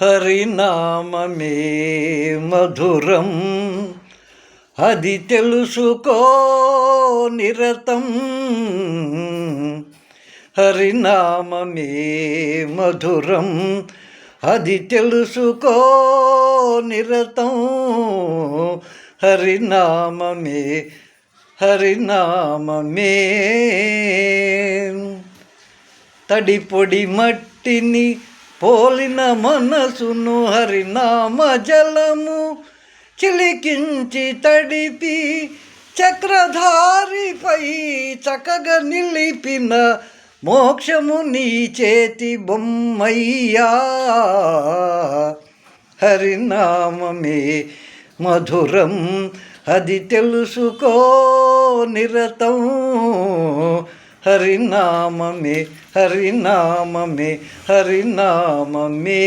హరినామమే మధురం, అది తెలుసుకో నిరతం. హరినామమే మధురం, అది తెలుసుకో నిరతం. హరినామమే హరినామమే. తడిపొడి మట్టిని పోలిన మనసును హరినామ జలము చిలికించి తడిపి చక్రధారిపై చక్కగా నిలిపిన మోక్షము నీ చేతి బొమ్మయ్యా. హరినామమే మధురం, అది తెలుసుకో నిరతం. హరినామమే హరినామమే హరినామమే.